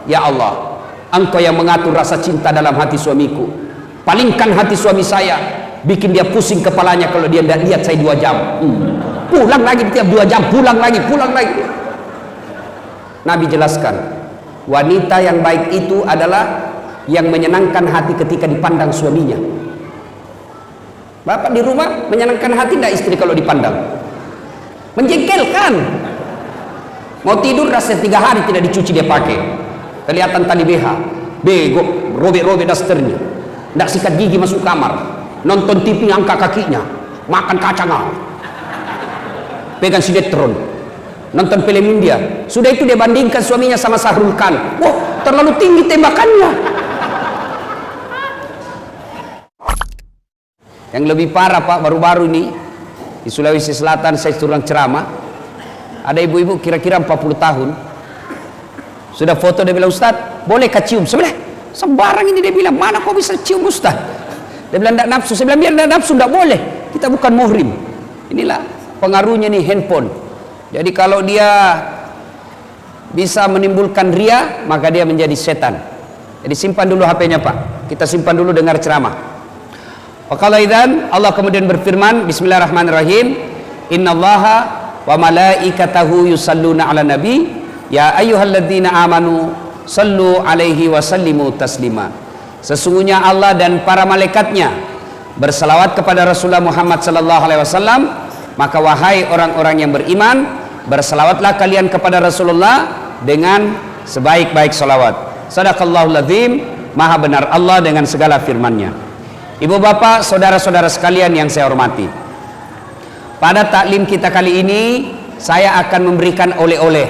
Ya Allah, Engkau yang mengatur rasa cinta dalam hati suamiku. Palingkan hati suami saya, bikin dia pusing kepalanya kalau dia tidak lihat saya 2 jam. Pulang lagi tiap 2 jam, pulang lagi. Nabi jelaskan, wanita yang baik itu adalah yang menyenangkan hati ketika dipandang suaminya. Bapak di rumah menyenangkan hati tidak istri kalau dipandang? Menjengkelkan. Mau tidur rasa 3 hari tidak dicuci dia pakai, kelihatan tali BH, bego, robek-robek dasternya, tidak sikat gigi masuk kamar, nonton TV angkat kakinya, makan kacang, pegang sinetron, nonton film India. Sudah itu dia bandingkan suaminya sama Sahrul Khan. Wah, terlalu tinggi tembakannya. Yang lebih parah Pak, baru-baru ini di Sulawesi Selatan saya turun ceramah, ada ibu-ibu kira-kira 40 tahun sudah foto, dia bilang, Ustaz bolehkah cium? Sebelah sembarang ini dia bilang, mana kau bisa cium Ustaz? Dia bilang tidak nafsu. Saya bilang biar tidak nafsu tidak boleh, kita bukan muhrim. Inilah pengaruhnya nih handphone. Jadi kalau dia bisa menimbulkan ria, maka dia menjadi setan. Jadi simpan dulu HP-nya Pak, kita simpan dulu dengar ceramah. Waqala idzan, Allah kemudian berfirman, bismillahirrahmanirrahim, innallaha wa malaikatahu yusalluna ala nabi ya ayyuhalladzina amanu sallu alaihi wa sallimu taslima. Sesungguhnya Allah dan para malaikatnya berselawat kepada Rasulullah Muhammad sallallahu alaihi wasallam, maka wahai orang-orang yang beriman, berselawatlah kalian kepada Rasulullah dengan sebaik-baik salawat. Sadaqallahul azim, maha benar Allah dengan segala firman-Nya. Ibu bapak, saudara-saudara sekalian yang saya hormati, pada taklim kita kali ini saya akan memberikan oleh-oleh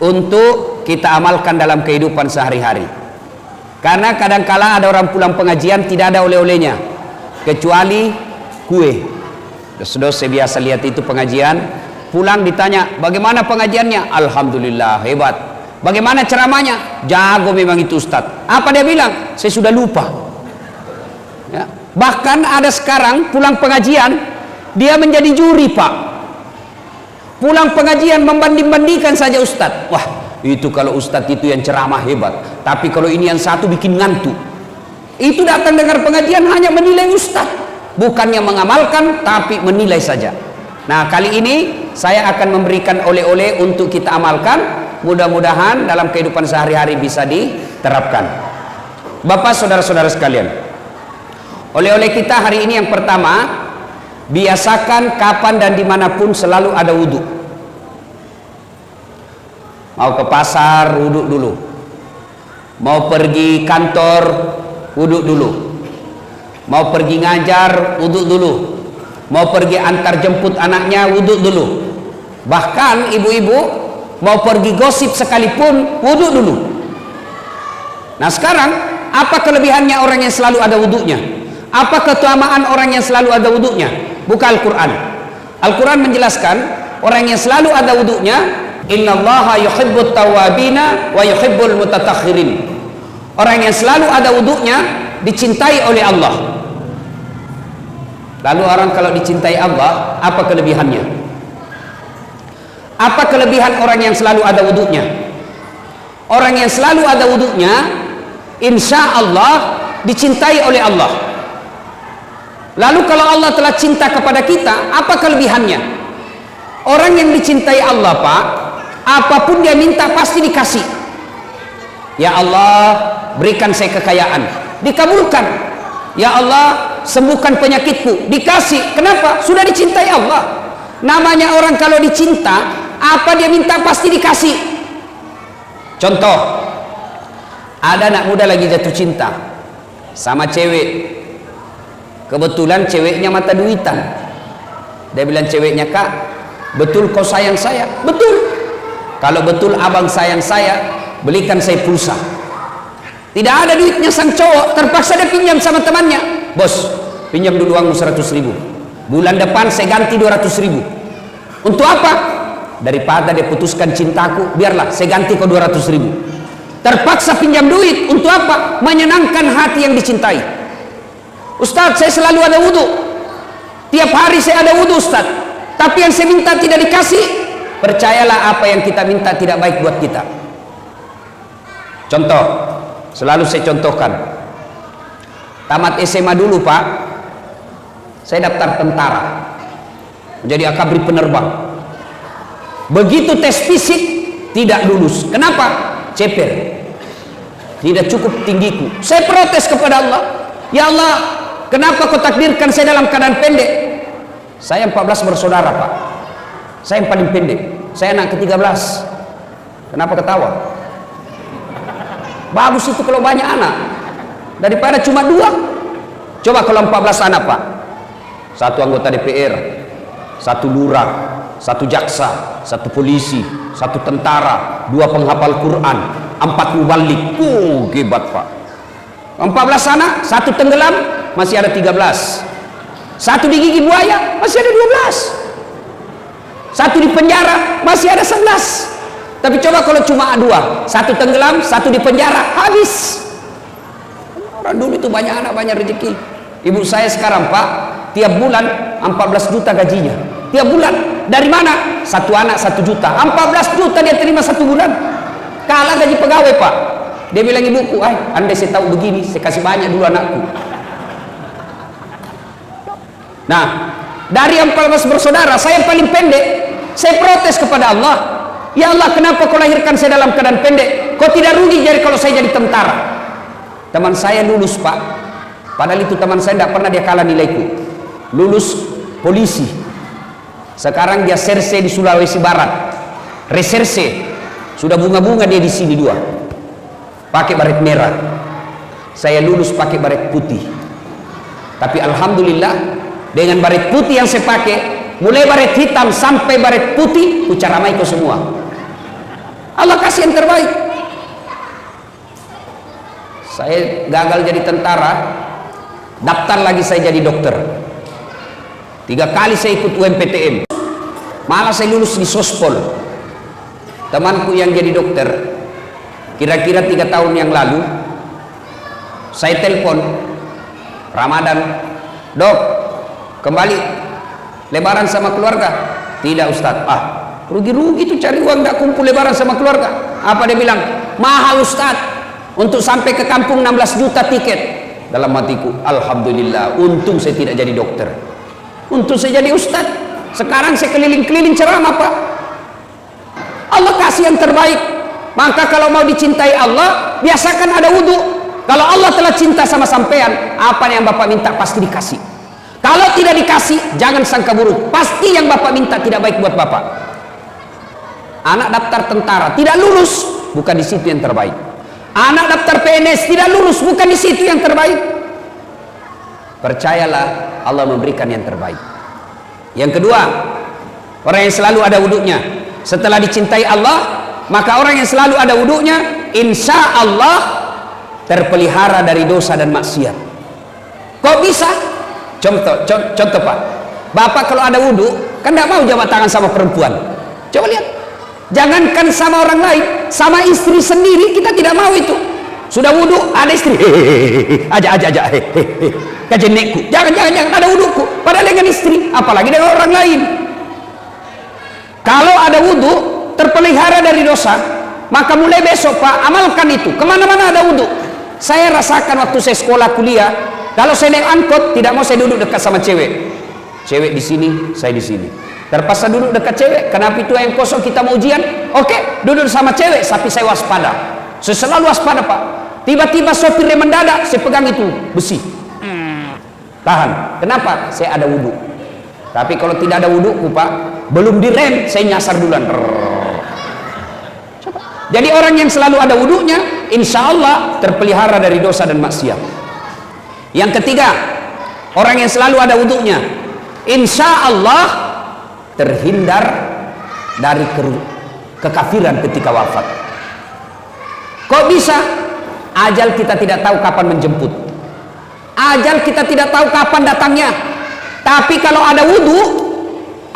untuk kita amalkan dalam kehidupan sehari-hari. Karena kadangkala ada orang pulang pengajian tidak ada oleh-olehnya kecuali kue. Dos-dos saya biasa lihat itu pengajian, pulang ditanya bagaimana pengajiannya, alhamdulillah hebat. Bagaimana ceramahnya, jago memang itu Ustaz. Apa dia bilang, saya sudah lupa ya. Bahkan ada sekarang pulang pengajian dia menjadi juri Pak. Pulang pengajian membanding-bandingkan saja Ustaz. Wah, itu kalau Ustaz itu yang ceramah hebat, tapi kalau ini yang satu bikin ngantuk. Itu datang dengar pengajian hanya menilai Ustaz, bukannya mengamalkan, tapi menilai saja. Nah, kali ini saya akan memberikan oleh-oleh untuk kita amalkan. Mudah-mudahan dalam kehidupan sehari-hari bisa diterapkan. Bapak, saudara-saudara sekalian, oleh-oleh kita hari ini yang pertama, biasakan kapan dan dimanapun selalu ada wudhu. Mau ke pasar, wudhu dulu. Mau pergi kantor, wudhu dulu. Mau pergi ngajar, wudhu dulu. Mau pergi antar jemput anaknya, wudhu dulu. Bahkan ibu-ibu mau pergi gosip sekalipun, wudhu dulu. Nah sekarang, apa kelebihannya orang yang selalu ada wudhunya? Apa keutamaan orang yang selalu ada wudhunya? Buka Al-Quran. Al-Quran menjelaskan orang yang selalu ada wudhunya, innallaha yuhibbut tawabina wa yuhibbul mutatakhirin. Orang yang selalu ada wudhunya dicintai oleh Allah. Lalu orang kalau dicintai Allah, apa kelebihannya? Apa kelebihan orang yang selalu ada wudhunya? Orang yang selalu ada wudhunya, insya Allah dicintai oleh Allah. Lalu kalau Allah telah cinta kepada kita, apa kelebihannya? Orang yang dicintai Allah Pak, apapun dia minta pasti dikasih. Ya Allah, berikan saya kekayaan, dikabulkan. Ya Allah, sembuhkan penyakitku, dikasih. Kenapa? Sudah dicintai Allah. Namanya orang kalau dicinta, apa dia minta pasti dikasih. Contoh, ada anak muda lagi jatuh cinta sama cewek. Kebetulan ceweknya mata duitan. Dia bilang ceweknya, Kak, betul kau sayang saya? Betul. Kalau betul abang sayang saya, belikan saya pulsa. Tidak ada duitnya sang cowok, terpaksa dia pinjam sama temannya. Bos, pinjam dulu uangmu 100.000. Bulan depan saya ganti 200.000. Untuk apa? Daripada dia putuskan cintaku, biarlah saya ganti kau 200.000. Terpaksa pinjam duit. Untuk apa? Menyenangkan hati yang dicintai. Ustaz, saya selalu ada wudhu, tiap hari saya ada wudhu Ustaz, tapi yang saya minta tidak dikasih. Percayalah apa yang kita minta tidak baik buat kita. Contoh, selalu saya contohkan. Tamat SMA dulu Pak, saya daftar tentara, menjadi akabri penerbang. Begitu tes fisik tidak lulus. Kenapa? Ceper, tidak cukup tinggiku. Saya protes kepada Allah, ya Allah, kenapa kau takdirkan saya dalam keadaan pendek? Saya 14 bersaudara Pak, saya yang paling pendek, saya anak ke-13. Kenapa ketawa? Bagus itu kalau banyak anak daripada cuma 2. Coba kalau 14 anak Pak, 1 anggota DPR, 1 lurah, 1 jaksa, 1 polisi, 1 tentara, 2 penghafal Quran, 4 mubalik. Hebat Pak. 14 anak, 1 tenggelam, masih ada 13. 1 digigit buaya, masih ada 12. 1 di penjara, masih ada 11. Tapi coba kalau cuma 2, 1 tenggelam, 1 di penjara, habis. Orang dulu itu banyak anak, banyak rezeki. Ibu saya sekarang Pak, tiap bulan 14 juta gajinya. Tiap bulan. Dari mana? 1 anak 1 juta. 14 juta dia terima 1 bulan. Kalah gaji pegawai Pak. Dia bilang, ibuku, andai saya tahu begini, saya kasih banyak dulu anakku. Nah, dari 14 bersaudara, saya yang paling pendek. Saya protes kepada Allah, ya Allah, kenapa kau lahirkan saya dalam keadaan pendek? Kau tidak rugi jadi kalau saya jadi tentara. Teman saya lulus Pak, padahal itu teman saya tidak pernah dia kalah nilaiku. Lulus polisi, sekarang dia serse di Sulawesi Barat, reserse, sudah bunga-bunga dia di sini 2, pakai baret merah. Saya lulus pakai baret putih. Tapi alhamdulillah, dengan baret putih yang saya pakai, mulai baret hitam sampai baret putih, ku caramai kau semua. Allah kasih yang terbaik. Saya gagal jadi tentara, daftar lagi saya jadi dokter. 3 kali saya ikut UMPTN, malah saya lulus di Sospol. Temanku yang jadi dokter, kira-kira 3 tahun yang lalu, saya telepon Ramadan, dok, kembali lebaran sama keluarga? Tidak Ustadz. Rugi-rugi tuh cari uang gak kumpul lebaran sama keluarga. Apa dia bilang? Mahal Ustadz, untuk sampai ke kampung 16 juta tiket. Dalam hatiku, alhamdulillah, untung saya tidak jadi dokter, untung saya jadi Ustadz. Sekarang saya keliling-keliling ceramah Pak. Allah kasih yang terbaik. Maka kalau mau dicintai Allah, biasakan ada wudhu. Kalau Allah telah cinta sama sampean, apa yang Bapak minta pasti dikasih. Kalau tidak dikasih, jangan sangka buruk, pasti yang Bapak minta tidak baik buat Bapak. Anak daftar tentara tidak lulus, bukan di situ yang terbaik. Anak daftar PNS tidak lulus, bukan di situ yang terbaik. Percayalah, Allah memberikan yang terbaik. Yang kedua, orang yang selalu ada wudhunya. Setelah dicintai Allah, maka orang yang selalu ada wudhunya, insya Allah terpelihara dari dosa dan maksiat. Kok bisa? Contoh Pak, Bapak kalau ada wudhu kan tidak mau jabat tangan sama perempuan. Coba lihat, jangankan sama orang lain, sama istri sendiri kita tidak mau itu. Sudah wudhu ada istri, aja kajenekku, jangan ada wudhuku, padahal dengan istri, apalagi dengan orang lain. Kalau ada wudhu terpelihara dari dosa, maka mulai besok Pak, amalkan itu, kemana-mana ada wudhu. Saya rasakan waktu saya sekolah kuliah, kalau saya naik angkot, tidak mau saya duduk dekat sama cewek. Cewek di sini, saya di sini. Terpaksa duduk dekat cewek. Kenapa itu yang kosong kita mau ujian? Oke, duduk sama cewek, tapi saya waspada. Saya selalu waspada Pak. Tiba-tiba sopirnya mendadak, saya pegang itu besi. Tahan. Kenapa? Saya ada wudhu. Tapi kalau tidak ada wudhuku Pak, belum direm, saya nyasar duluan. Coba. Jadi orang yang selalu ada wudhunya, insya Allah terpelihara dari dosa dan maksiat. Yang ketiga, orang yang selalu ada wudhunya, insya Allah terhindar dari kekafiran ketika wafat. Kok bisa? Ajal kita tidak tahu kapan menjemput. Ajal kita tidak tahu kapan datangnya. Tapi kalau ada wudhu,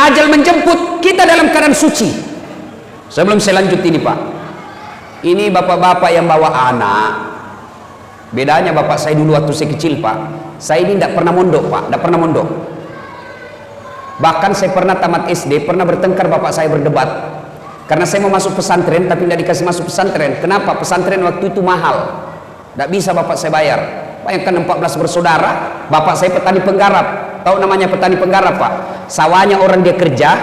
ajal menjemput, kita dalam keadaan suci. Sebelum saya lanjut ini Pak, ini bapak-bapak yang bawa anak. Bedanya bapak saya dulu waktu saya kecil Pak, saya ini tidak pernah mondok Pak, tidak pernah mondok. Bahkan saya pernah tamat SD, pernah bertengkar bapak saya berdebat. Karena saya mau masuk pesantren tapi tidak dikasih masuk pesantren. Kenapa? Pesantren waktu itu mahal, tidak bisa bapak saya bayar. Bayangkan 14 bersaudara, bapak saya petani penggarap. Tahu namanya petani penggarap, Pak? Sawahnya orang dia kerja,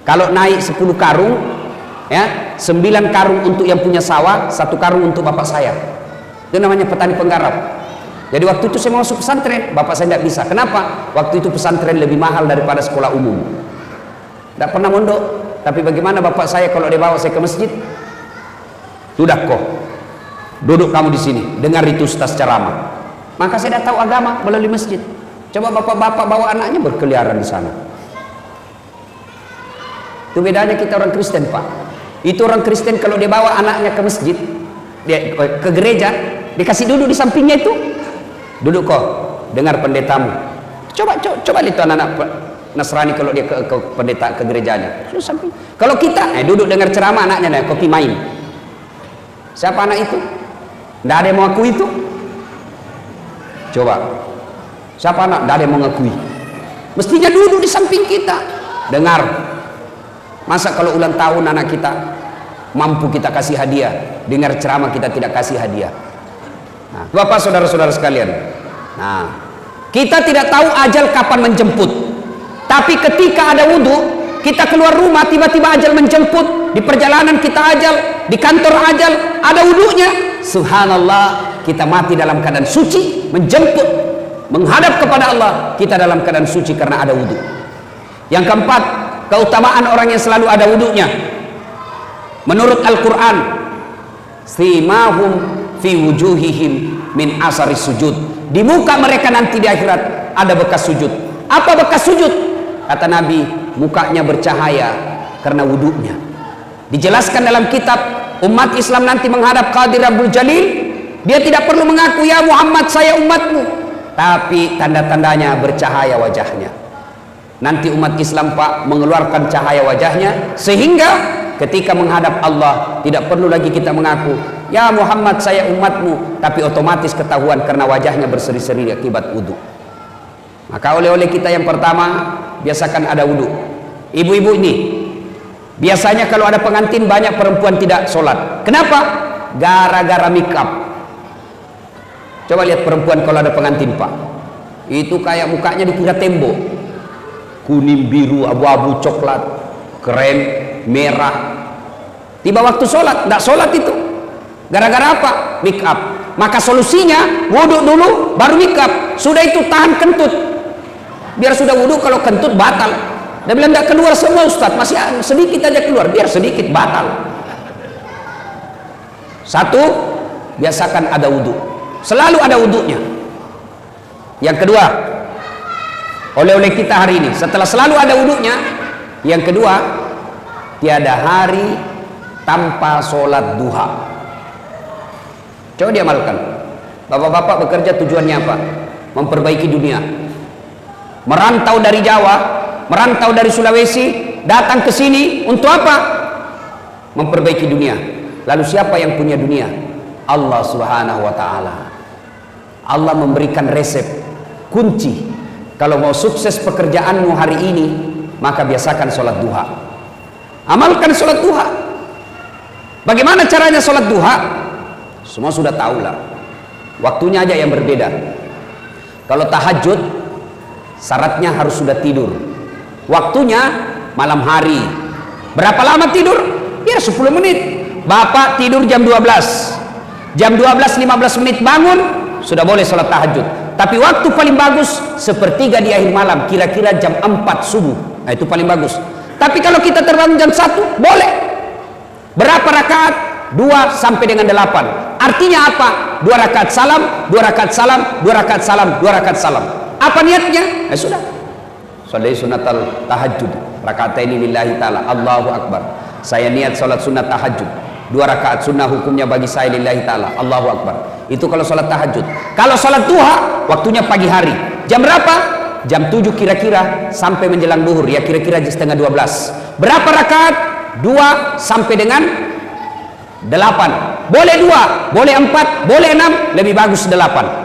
kalau naik 10 karung, ya 9 karung untuk yang punya sawah, 1 karung untuk bapak saya. Itu namanya petani penggarap. Jadi waktu itu saya mau masuk pesantren, bapak saya tidak bisa. Kenapa? Waktu itu pesantren lebih mahal daripada sekolah umum. Tidak pernah mondok. Tapi bagaimana bapak saya kalau dia bawa saya ke masjid? Sudah kok, duduk kamu di sini, dengar itu ustaz ceramah. Maka saya dah tahu agama melalui masjid. Coba bapak-bapak bawa anaknya berkeliaran di sana. Itu bedanya kita orang Kristen, Pak. Itu orang Kristen kalau dia bawa anaknya ke masjid, dia ke gereja, dikasih duduk di sampingnya itu. Duduk kok, dengar pendetamu. Coba lihat anak-anak Nasrani kalau dia ke pendeta, ke gerejanya. Kalau kita duduk dengar ceramah, anaknya kopi main. Siapa anak itu? Tidak ada yang mau akui itu. Coba, siapa anak? Tidak ada yang mau ngakui. Mestinya duduk di samping kita, dengar. Masa kalau ulang tahun anak kita mampu kita kasih hadiah, dengar ceramah kita tidak kasih hadiah. Nah, Bapak saudara-saudara sekalian, nah, kita tidak tahu ajal kapan menjemput. Tapi ketika ada wudhu, kita keluar rumah, tiba-tiba ajal menjemput. Di perjalanan kita ajal, di kantor ajal, ada wudhunya. Subhanallah, kita mati dalam keadaan suci, menjemput, menghadap kepada Allah. Kita dalam keadaan suci karena ada wudhu. Yang keempat, keutamaan orang yang selalu ada wudhunya. Menurut Al-Quran, simahum fi wujuhihim min asari sujud. Di muka mereka nanti di akhirat ada bekas sujud. Apa bekas sujud? Kata Nabi, mukanya bercahaya karena wudhunya. Dijelaskan dalam kitab, umat Islam nanti menghadap Qadir Rabbul Jalil, dia tidak perlu mengaku, ya Muhammad saya umatmu, tapi tanda-tandanya bercahaya wajahnya. Nanti umat Islam, Pak, mengeluarkan cahaya wajahnya, sehingga ketika menghadap Allah tidak perlu lagi kita mengaku, ya Muhammad saya umatmu, tapi otomatis ketahuan karena wajahnya berseri-seri akibat wudhu. Maka oleh-oleh kita yang pertama, biasakan ada wudhu. Ibu-ibu ini biasanya kalau ada pengantin banyak perempuan tidak sholat. Kenapa? Gara-gara make up. Coba lihat perempuan kalau ada pengantin, Pak, itu kayak mukanya dikira tembok, kuning, biru, abu-abu, coklat, krem, merah. Tiba waktu sholat, tidak sholat itu. Gara-gara apa? Make up. Maka solusinya wudhu dulu baru make up. Sudah itu tahan kentut, biar sudah wudhu, kalau kentut batal. Dia bilang tidak keluar semua Ustaz, masih sedikit aja keluar, biar sedikit batal. Satu, biasakan ada wudhu, selalu ada wudhunya. Yang kedua, oleh-oleh kita hari ini, setelah selalu ada wudhunya, yang kedua, tiada hari tanpa sholat duha. Coba diamalkan. Bapak-bapak bekerja tujuannya apa? Memperbaiki dunia. Merantau dari Jawa, merantau dari Sulawesi, datang ke sini untuk apa? Memperbaiki dunia. Lalu siapa yang punya dunia? Allah Subhanahu wa ta'ala. Allah memberikan resep, kunci. Kalau mau sukses pekerjaanmu hari ini, maka biasakan sholat duha. Amalkan sholat duha. Bagaimana caranya sholat duha? Semua sudah tahu lah. Waktunya aja yang berbeda. Kalau tahajud, syaratnya harus sudah tidur. Waktunya malam hari. Berapa lama tidur? Biar 10 menit. Bapak tidur jam 12. Jam 12.15 menit bangun, sudah boleh sholat tahajud. Tapi waktu paling bagus sepertiga di akhir malam, kira-kira jam 4 subuh. Nah itu paling bagus. Tapi kalau kita terbangun jam 1, boleh. Berapa rakaat? 2 sampai dengan 8. Artinya apa? 2 rakaat salam, 2 rakaat salam, 2 rakaat salam, 2 rakaat salam. Apa niatnya? Sudah. Salat sunatal tahajud. Rakaataini lillahi ta'ala. Allahu Akbar. Saya niat salat sunat tahajud. 2 rakaat sunnah hukumnya bagi saya lillahi ta'ala. Allahu Akbar. Itu kalau salat tahajud. Kalau salat duha, waktunya pagi hari. Jam berapa? Jam 7 kira-kira sampai menjelang duhur. Ya kira-kira setengah 12. Berapa rakaat? 2 sampai dengan 8. Boleh 2, boleh 4, boleh 6, lebih bagus 8.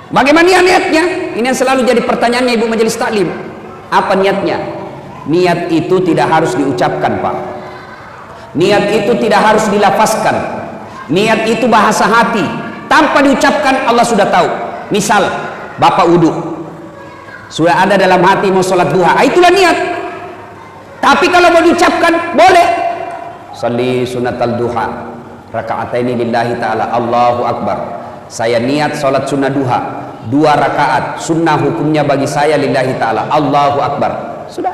Bagaimana niatnya? Ini yang selalu jadi pertanyaannya ibu majelis taklim. Apa niatnya? Niat itu tidak harus diucapkan, Pak. Niat itu tidak harus dilafazkan. Niat itu bahasa hati, tanpa diucapkan Allah sudah tahu. Misal Bapak wudhu, sudah ada dalam hati mau sholat duha, itulah niat. Tapi kalau mau diucapkan boleh. Sholli sunatal duha raka'ataini lillahi ta'ala, Allahu Akbar. Saya niat sholat sunnah duha 2 rakaat, sunnah hukumnya bagi saya lillahi ta'ala, Allahu Akbar. Sudah.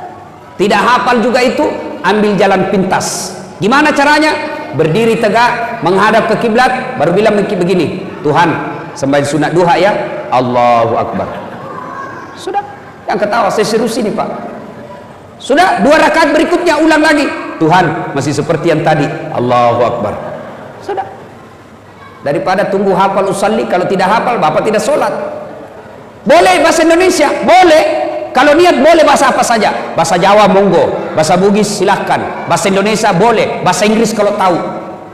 Tidak hafal juga itu, ambil jalan pintas. Gimana caranya? Berdiri tegak, menghadap ke kiblat, baru bilang begini, Tuhan, sembahyang sunat duha ya, Allahu Akbar. Sudah. Yang ketawa, saya serius ini Pak. Sudah, 2 rakaat berikutnya ulang lagi, Tuhan, masih seperti yang tadi, Allahu Akbar. Sudah. Daripada tunggu hafal usalli, kalau tidak hafal Bapak tidak sholat. Boleh bahasa Indonesia, boleh. Kalau niat boleh bahasa apa saja. Bahasa Jawa monggo, bahasa Bugis silahkan, bahasa Indonesia boleh, bahasa Inggris kalau tahu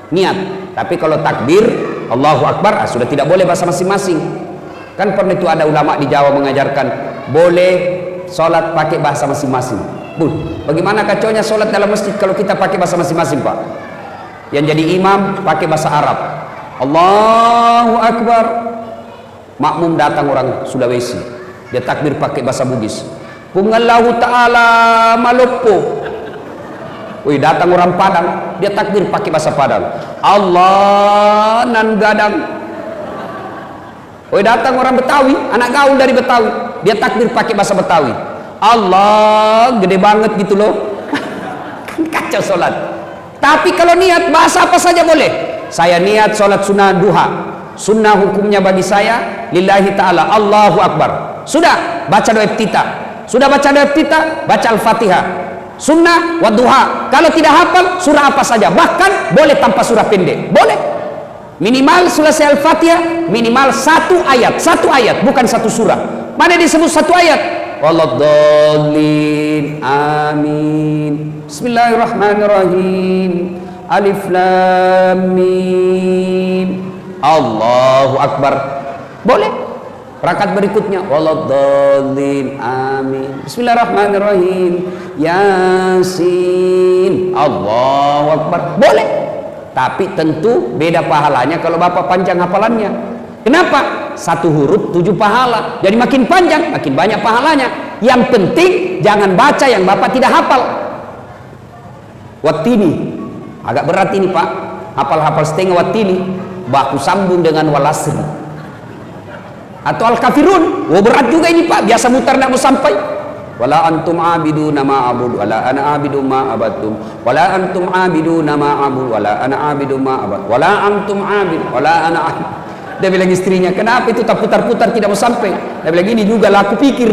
niat. Tapi kalau takbir Allahu Akbar, sudah tidak boleh bahasa masing-masing. Kan pernah itu ada ulama di Jawa mengajarkan boleh sholat pakai bahasa masing-masing. Bagaimana kacaunya sholat dalam masjid kalau kita pakai bahasa masing-masing, Pak? Yang jadi imam pakai bahasa Arab, Allahu Akbar. Makmum datang orang Sulawesi, dia takbir pakai bahasa Bugis, Pungallahu ta'ala Malopo. Wih, datang orang Padang, dia takbir pakai bahasa Padang, Allah nan gadang. Wih, datang orang Betawi, anak gaul dari Betawi, dia takbir pakai bahasa Betawi, Allah gede banget gitu loh. Kacau sholat. Tapi kalau niat bahasa apa saja boleh. Saya niat sholat sunnah duha, sunnah hukumnya bagi saya lillahi ta'ala, Allahu Akbar. Sudah baca doa iftitah, sudah baca doa iftitah, baca Al-Fatihah, sunnah wa duha. Kalau tidak hafal surah apa saja, bahkan boleh tanpa surah pendek, boleh. Minimal selesai Al-Fatihah minimal 1 ayat, bukan 1 surah. Mana disebut 1 ayat? Waladhdallin, amin. Bismillahirrahmanirrahim. Alif lam mim. Allahu Akbar. Boleh. Rakaat berikutnya waladhdallin, amin. Bismillahirrahmanirrahim. Yasin. Allahu Akbar. Boleh. Tapi tentu beda pahalanya kalau Bapak panjang hafalannya. Kenapa? 1 huruf 7 pahala. Jadi makin panjang, makin banyak pahalanya. Yang penting jangan baca yang Bapak tidak hafal. Wattini. Agak berat ini Pak. Hafal-hafal setengah wattini, baku sambung dengan walasri. Atau Al-Kafirun. Oh, berat juga ini Pak. Biasa mutar tidak mau sampai. Wala antum abiduna ma abud wala ana abidu ma abadtum wala antum abiduna ma abud wala ana abidu ma abad wala antum abid wala ana abid. Dia bilang istrinya, kenapa itu tak putar-putar tidak mau sampai? Dia bilang, ini juga lah aku pikir.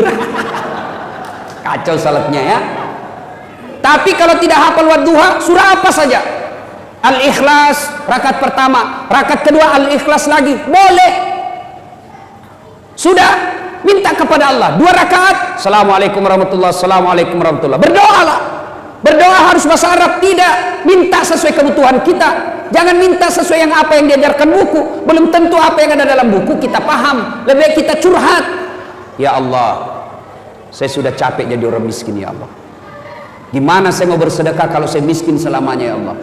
Kacau salatnya ya. Tapi kalau tidak hafal wadduha, surah apa saja. Al-Ikhlas rakaat pertama, rakaat kedua Al-Ikhlas lagi, boleh. Sudah, minta kepada Allah 2 rakaat, Assalamualaikum warahmatullahi, Assalamualaikum warahmatullahi. Berdoalah. Berdoa harus bahasa Arab, tidak minta sesuai kebutuhan kita. Jangan minta sesuai yang apa yang diajarkan buku. Belum tentu apa yang ada dalam buku kita paham. Lebih baik kita curhat. Ya Allah, saya sudah capek jadi orang miskin ya Allah. Gimana saya mau bersedekah kalau saya miskin selamanya ya Allah?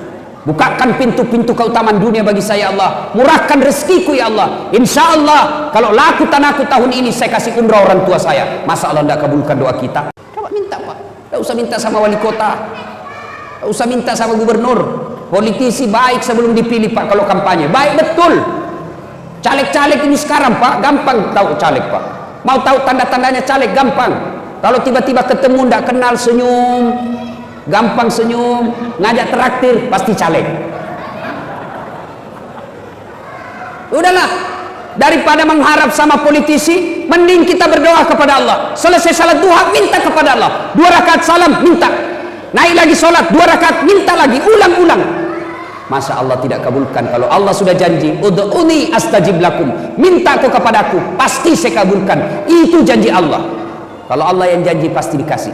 Bukakan pintu-pintu keutamaan dunia bagi saya ya Allah. Murahkan rezekiku ya Allah. Insya Allah kalau laku tanahku tahun ini saya kasih umrah orang tua saya. Masa Allah tidak kabulkan doa kita? Coba minta Pak. Tidak usah minta sama wali kota, tidak usah minta sama gubernur. Politisi baik sebelum dipilih Pak kalau kampanye. Baik betul. Caleg-caleg ini sekarang Pak, gampang tahu caleg Pak. Mau tahu tanda-tandanya caleg gampang. Kalau tiba-tiba ketemu tidak kenal senyum, gampang senyum, ngajak traktir pasti caleg. Udahlah, daripada mengharap sama politisi, mending kita berdoa kepada Allah. Selesai salat duha minta kepada Allah. 2 rakaat salam minta. Naik lagi sholat 2 rakaat minta lagi, ulang-ulang. Masa Allah tidak kabulkan? Kalau Allah sudah janji, ud'uni astajib lakum, minta kau kepadaku pasti saya kabulkan. Itu janji Allah. Kalau Allah yang janji pasti dikasih.